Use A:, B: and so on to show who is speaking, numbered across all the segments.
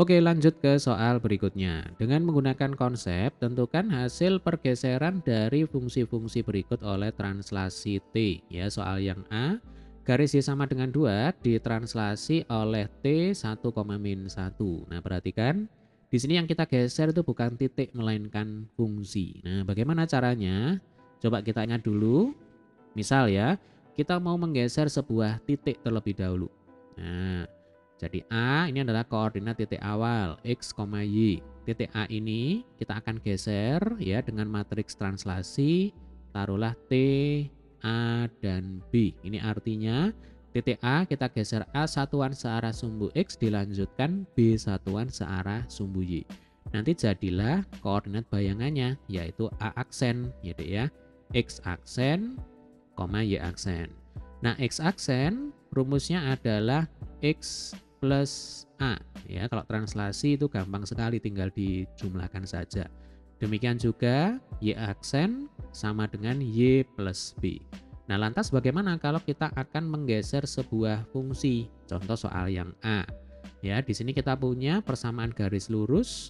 A: Oke, lanjut ke soal berikutnya. Dengan menggunakan konsep, tentukan hasil pergeseran dari fungsi-fungsi berikut oleh translasi T. Ya, soal yang A, garis Y sama dengan 2 ditranslasi oleh T 1,-1. Nah, perhatikan di sini yang kita geser itu bukan titik melainkan fungsi. Nah, bagaimana caranya? Coba kita ingat dulu. Misal ya, kita mau menggeser sebuah titik terlebih dahulu. Nah, jadi A ini adalah koordinat titik awal X, Y. Titik A ini kita akan geser ya dengan matriks translasi, taruhlah T, A, dan B. Ini artinya titik A kita geser A satuan searah sumbu X dilanjutkan B satuan searah sumbu Y. Nanti jadilah koordinat bayangannya yaitu A aksen ya Dek ya. X aksen, Y aksen. Nah, X aksen rumusnya adalah X plus A. Ya, kalau translasi itu gampang sekali, tinggal dijumlahkan saja. Demikian juga Y aksen sama dengan Y plus B. Nah, lantas bagaimana kalau kita akan menggeser sebuah fungsi? Contoh soal yang A. Ya, di sini kita punya persamaan garis lurus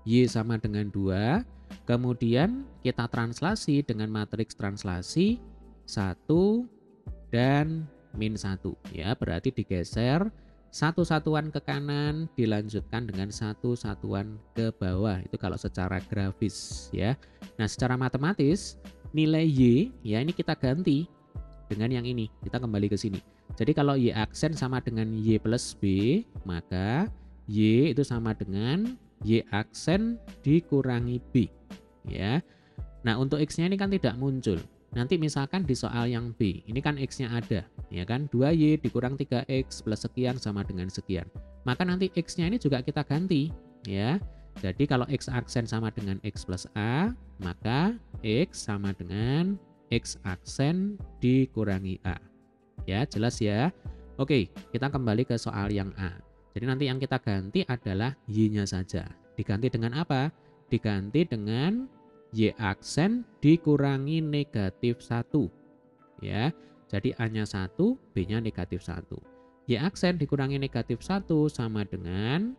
A: Y sama dengan 2. Kemudian kita translasi dengan matriks translasi 1 dan -1 ya, berarti digeser satu satuan ke kanan dilanjutkan dengan satu satuan ke bawah, itu kalau secara grafis ya. Nah, secara matematis nilai Y ya ini kita ganti dengan yang ini, kita kembali ke sini. Jadi kalau Y aksen sama dengan Y plus B, maka Y itu sama dengan Y aksen dikurangi B ya. Nah, untuk X-nya ini kan tidak muncul. Nanti misalkan di soal yang B, ini kan X-nya ada, ya kan? 2Y dikurang 3X plus sekian sama dengan sekian. Maka nanti X-nya ini juga kita ganti, ya. Jadi kalau X aksen sama dengan X plus A, maka X sama dengan X aksen dikurangi A. Ya, jelas ya? Oke, kita kembali ke soal yang A. Jadi nanti yang kita ganti adalah Y-nya saja. Diganti dengan apa? Diganti dengan Y aksen dikurangi negatif 1. Ya, jadi A-nya 1, B-nya negatif 1. Y aksen dikurangi negatif 1 sama dengan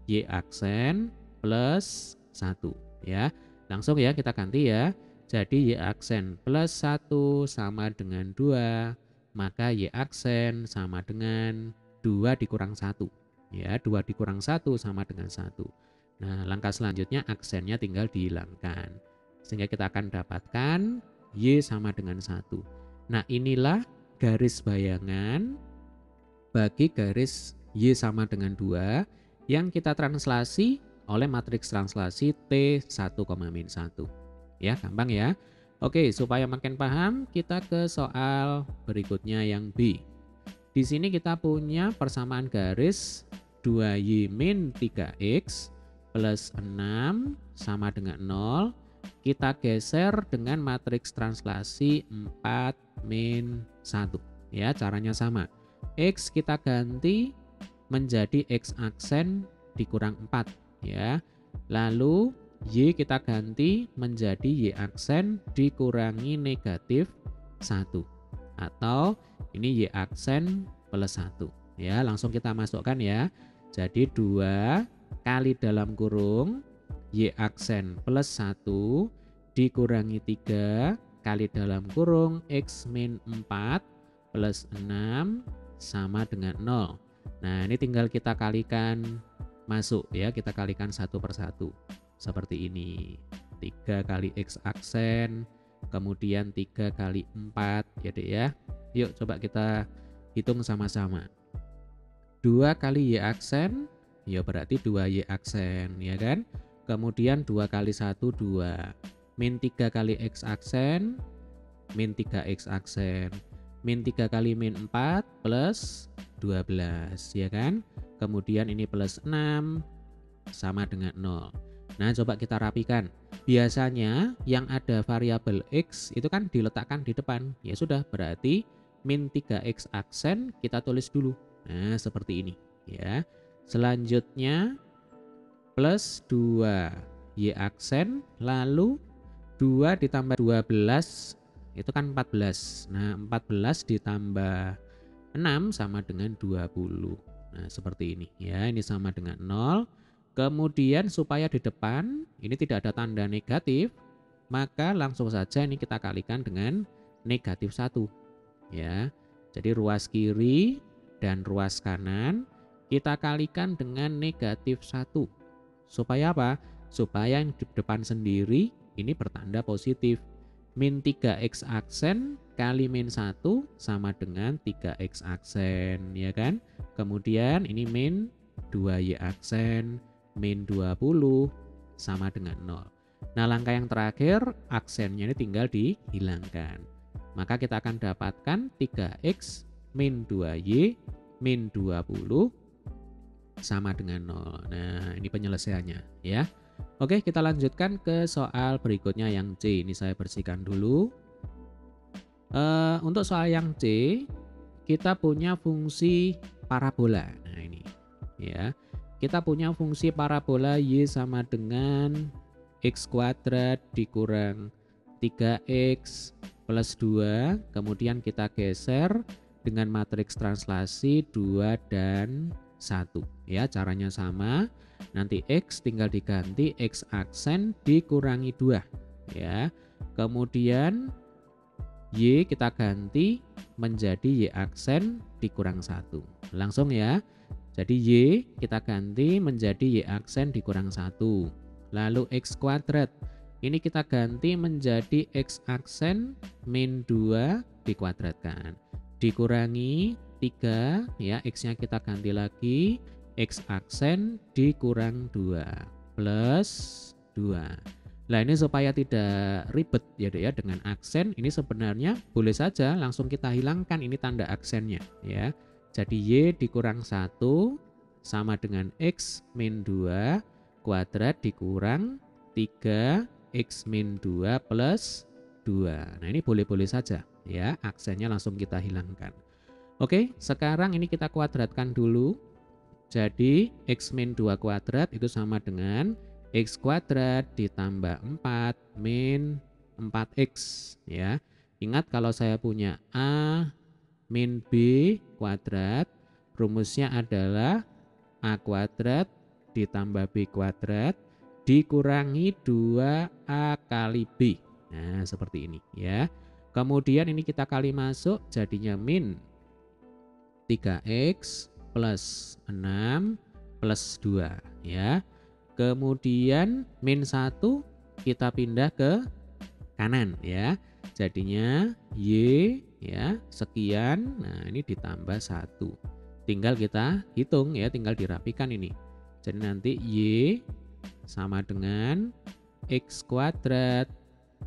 A: Y aksen plus 1. Ya, langsung ya kita ganti ya. Jadi Y aksen plus 1 sama dengan 2, maka Y aksen sama dengan 2 dikurang 1. Ya, 2 dikurang 1 sama dengan 1. Nah, langkah selanjutnya aksennya tinggal dihilangkan. Sehingga kita akan dapatkan Y sama dengan 1. Nah, inilah garis bayangan bagi garis Y sama dengan 2 yang kita translasi oleh matriks translasi T 1,-1. Ya, gampang ya. Oke, supaya makin paham, kita ke soal berikutnya yang B. Di sini kita punya persamaan garis 2Y min 3X plus 6 sama dengan 0. Kita geser dengan matriks translasi 4 min 1. Ya, caranya sama. X kita ganti menjadi X aksen dikurang 4. Ya. Lalu Y kita ganti menjadi Y aksen dikurangi negatif 1. Atau ini Y aksen plus 1. Ya, langsung kita masukkan ya. Jadi 2 kali dalam kurung Y aksen plus 1 dikurangi 3 kali dalam kurung X min 4 plus 6 sama dengan 0. Nah, ini tinggal kita kalikan masuk ya, kita kalikan satu per satu. Seperti ini. 3 kali X aksen, kemudian 3 kali 4 ya Dek ya. Yuk coba kita hitung sama-sama. 2 kali Y aksen, ya berarti 2Y aksen ya kan. Kemudian 2 kali 1, 2. Min 3 kali X aksen, min 3X aksen. Min 3 kali min 4 plus 12 ya kan. Kemudian ini plus 6 sama dengan 0. Nah, coba kita rapikan. Biasanya yang ada variabel X itu kan diletakkan di depan. Ya sudah, berarti min 3X aksen kita tulis dulu. Nah, seperti ini ya. Selanjutnya plus 2 Y aksen, lalu 2 ditambah 12 itu kan 14. Nah, 14 ditambah 6 sama dengan 20. Nah, seperti ini ya. Ini sama dengan 0. Kemudian supaya di depan ini tidak ada tanda negatif, maka langsung saja ini kita kalikan dengan negatif 1 ya. Jadi ruas kiri dan ruas kanan kita kalikan dengan negatif 1. Supaya apa? Supaya yang di depan sendiri ini bertanda positif. Min 3x aksen kali min 1 sama dengan 3x aksen, ya kan? Kemudian ini min 2y aksen, min 20 sama dengan 0. Nah, langkah yang terakhir aksennya ini tinggal dihilangkan. Maka kita akan dapatkan 3x min 2y min 20 sama dengan 0. Nah, ini penyelesaiannya ya. Oke, kita lanjutkan ke soal berikutnya yang C. Ini saya bersihkan dulu. Untuk soal yang C, kita punya fungsi parabola. Nah, ini ya. Kita punya fungsi parabola y sama dengan x kuadrat dikurang 3x plus 2. Kemudian kita geser dengan matriks translasi 2 dan 1. Ya, caranya sama. Nanti x tinggal diganti x aksen dikurangi 2 ya. Kemudian y kita ganti menjadi y aksen dikurang 1. Langsung ya. Jadi y kita ganti menjadi y aksen dikurang 1. Lalu x kuadrat ini kita ganti menjadi x aksen min 2 dikuadratkan. Dikurangi 3 ya, x-nya kita ganti lagi x aksen dikurang 2 plus 2. Nah, ini supaya tidak ribet ya Dek ya dengan aksen, ini sebenarnya boleh saja langsung kita hilangkan ini tanda aksennya ya. Jadi y dikurang 1 sama dengan x min 2 kuadrat dikurang 3 x min 2 plus 2. Nah, ini boleh-boleh saja ya, aksennya langsung kita hilangkan. Oke, sekarang ini kita kuadratkan dulu. Jadi x min 2 kuadrat itu sama dengan x kuadrat ditambah 4 min 4x ya. Ingat kalau saya punya a min b kuadrat, rumusnya adalah a kuadrat ditambah b kuadrat dikurangi 2a kali b. Nah, seperti ini ya. Kemudian ini kita kali masuk jadinya min 3x plus 6 plus 2 ya. Kemudian min 1 kita pindah ke kanan ya. Jadinya y ya sekian. Nah, ini ditambah 1. Tinggal kita hitung ya, tinggal dirapikan ini. Jadi nanti y sama dengan x kuadrat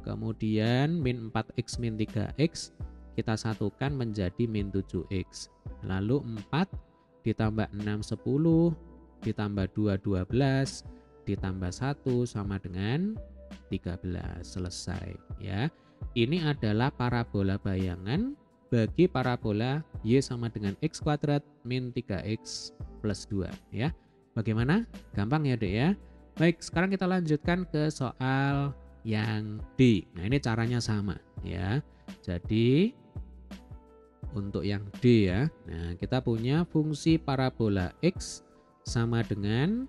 A: kemudian min 4x min 3x kita satukan menjadi min 7x. Lalu 4 ditambah 6 10 ditambah 2 12 ditambah 1 sama dengan 13. Selesai ya. Ini adalah parabola bayangan bagi parabola y sama dengan x kuadrat min 3x plus 2 ya. Bagaimana? Gampang ya Dek ya. Baik, sekarang kita lanjutkan ke soal yang D. Nah, ini caranya sama ya. Jadi untuk yang D ya. Nah, kita punya fungsi parabola x sama dengan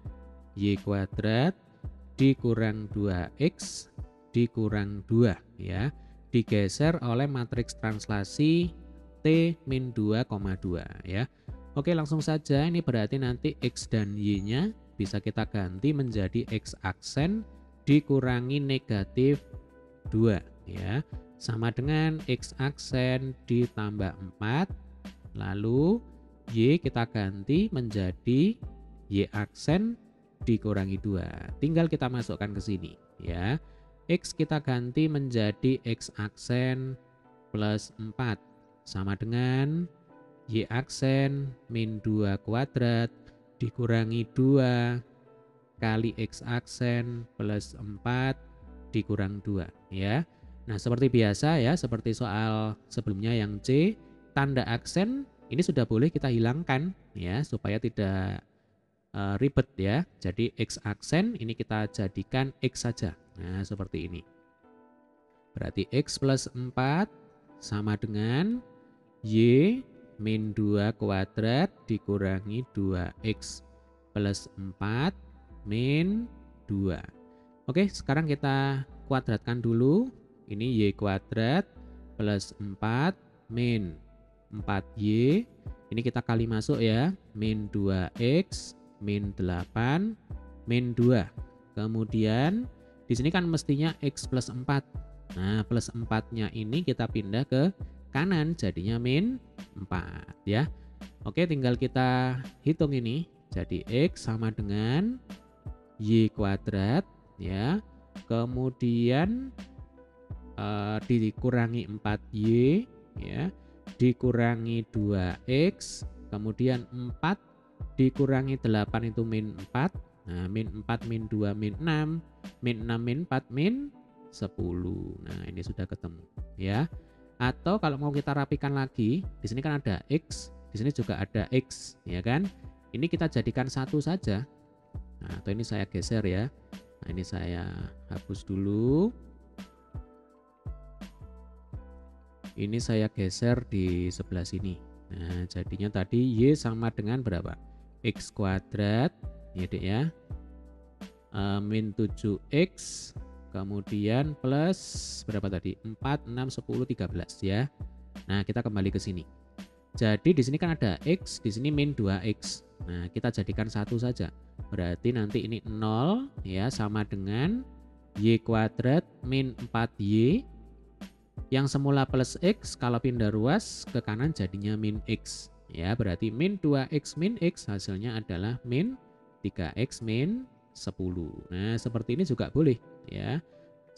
A: y kuadrat dikurang 2x dikurang 2 ya. Digeser oleh matriks translasi T min 2,2 ya. Oke, langsung saja ini berarti nanti x dan y-nya bisa kita ganti menjadi x aksen dikurangi negatif 2 ya. Sama dengan x aksen ditambah 4. Lalu y kita ganti menjadi y aksen dikurangi 2. Tinggal kita masukkan ke sini ya. X kita ganti menjadi x aksen plus 4 sama dengan y aksen min 2 kuadrat dikurangi 2 kali x aksen plus 4 dikurang 2 ya. Nah, seperti biasa ya, seperti soal sebelumnya yang C, tanda aksen ini sudah boleh kita hilangkan ya supaya tidak ribet ya. Jadi x aksen ini kita jadikan x saja. Nah, seperti ini. Berarti x plus 4 sama dengan y min 2 kuadrat dikurangi 2x plus 4 min 2. Oke, sekarang kita kuadratkan dulu. Ini y kuadrat plus 4 min 4y. Ini kita kali masuk ya. Min 2x min 8 min 2. Kemudian di sini kan mestinya x plus 4. Nah, plus 4-nya ini kita pindah ke kanan jadinya min 4 ya. Oke, tinggal kita hitung ini. Jadi x sama dengan y kuadrat ya. Kemudian dikurangi 4y ya. Dikurangi 2x, kemudian 4 dikurangi 8 itu min 4. Nah, min 4 min 2 min 6, min 6 min 4 min 10. Nah, ini sudah ketemu ya. Atau kalau mau kita rapikan lagi, di sini kan ada x, di sini juga ada x, ya kan? Ini kita jadikan satu saja. Nah, atau ini saya geser ya. Nah, ini saya hapus dulu. Ini saya geser di sebelah sini. Nah, jadinya tadi y sama dengan berapa? X kuadrat, ya dek ya. Min 7x, kemudian plus berapa tadi? 4, 6, 10, 13 ya. Nah, kita kembali ke sini. Jadi di sini kan ada x, di sini min 2x. Nah, kita jadikan satu saja. Berarti nanti ini 0 ya, sama dengan y kuadrat min 4y. Yang semula plus x, kalau pindah ruas ke kanan jadinya min x. Ya, berarti min 2x min x hasilnya adalah min 3x min 10. Nah, seperti ini juga boleh ya.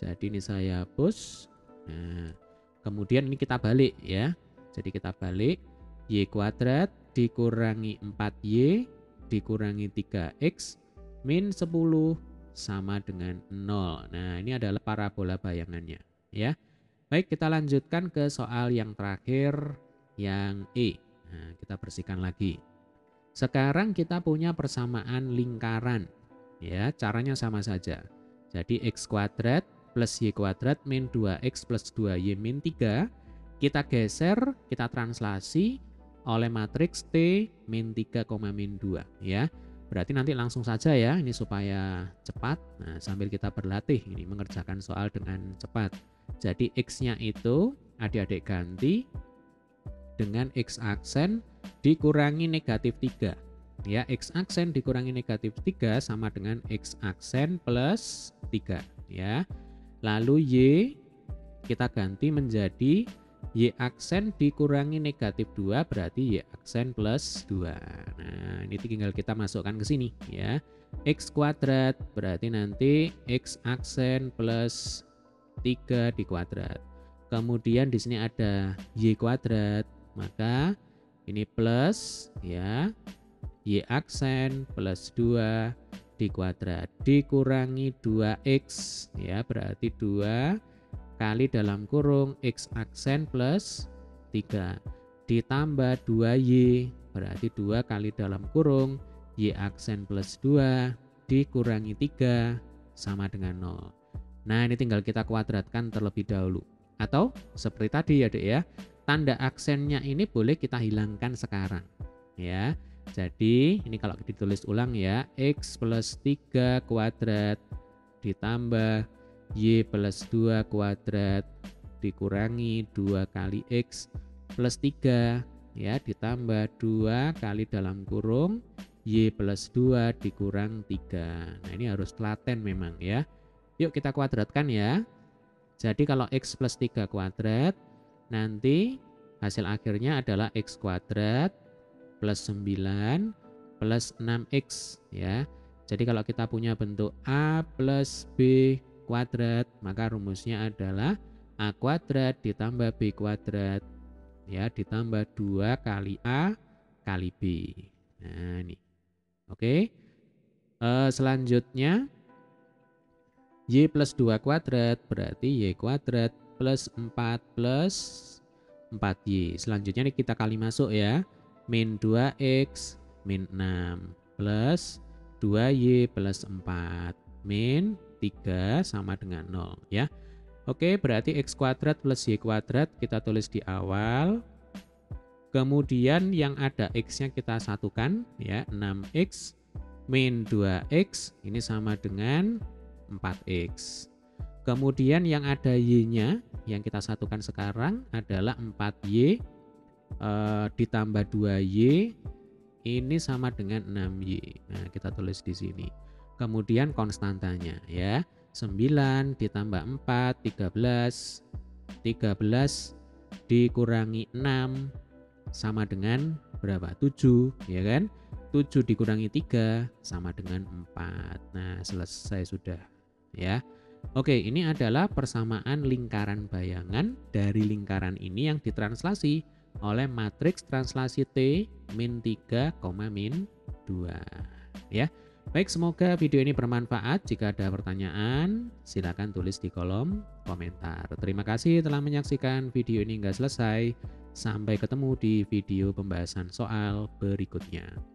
A: Jadi ini saya hapus. Nah, kemudian ini kita balik ya. Jadi kita balik y kuadrat dikurangi 4y dikurangi 3x min 10 sama dengan 0. Nah, ini adalah parabola bayangannya ya. Baik, kita lanjutkan ke soal yang terakhir, yang E. Nah, kita bersihkan lagi. Sekarang kita punya persamaan lingkaran. Ya, caranya sama saja. Jadi x kuadrat plus y kuadrat min 2x plus 2y min 3. Kita geser, kita translasi oleh matriks T min 3, min 2. Ya, berarti nanti langsung saja ya, ini supaya cepat. Nah, sambil kita berlatih ini mengerjakan soal dengan cepat. Jadi x-nya itu adik-adik ganti dengan x aksen dikurangi negatif 3. Ya, x aksen dikurangi negatif 3 sama dengan x aksen plus 3 ya. Lalu y kita ganti menjadi y aksen dikurangi negatif 2 berarti y aksen plus 2. Nah, ini tinggal kita masukkan ke sini ya. X kuadrat berarti nanti x aksen plus 3 dikuadrat. Kemudian di sini ada y kuadrat, maka ini plus ya, y aksen plus 2 dikuadrat dikurangi 2x ya, berarti 2 kali dalam kurung x aksen plus 3 ditambah 2y berarti 2 kali dalam kurung y aksen plus 2 dikurangi 3 sama dengan 0. Nah, ini tinggal kita kuadratkan terlebih dahulu. Atau seperti tadi ya dek ya, tanda aksennya ini boleh kita hilangkan sekarang ya. Jadi ini kalau ditulis ulang ya, x plus 3 kuadrat ditambah y plus 2 kuadrat dikurangi 2 kali x plus 3 ya, ditambah 2 kali dalam kurung y plus 2 dikurang 3. Nah, ini harus telaten memang ya. Yuk kita kuadratkan ya. Jadi kalau x plus 3 kuadrat, nanti hasil akhirnya adalah x kuadrat plus 9 plus 6x ya. Jadi kalau kita punya bentuk a plus b kuadrat, maka rumusnya adalah a kuadrat ditambah b kuadrat ya, ditambah 2 kali a kali b. Nah, ini. Oke. Selanjutnya y plus 2 kuadrat berarti y kuadrat plus 4 plus 4y. Selanjutnya ini kita kali masuk ya. Min 2x min 6 plus 2y plus 4 min 3 sama dengan 0 ya. Oke, berarti x kuadrat plus y kuadrat kita tulis di awal. Kemudian yang ada X-nya kita satukan ya, 6X min 2X ini sama dengan 4X. Kemudian yang ada Y-nya yang kita satukan sekarang adalah 4Y ditambah 2Y ini sama dengan 6Y. Nah, kita tulis di sini. Kemudian konstantanya ya, 9 ditambah 4, 13. 13 dikurangi 6 sama dengan berapa? 7, ya kan? 7 dikurangi 3 sama dengan 4. Nah, selesai sudah, ya. Oke, ini adalah persamaan lingkaran bayangan dari lingkaran ini yang ditranslasi oleh matriks translasi T min 3, min 2. Ya. Baik, semoga video ini bermanfaat. Jika ada pertanyaan, silakan tulis di kolom komentar. Terima kasih telah menyaksikan video ini hingga selesai. Sampai ketemu di video pembahasan soal berikutnya.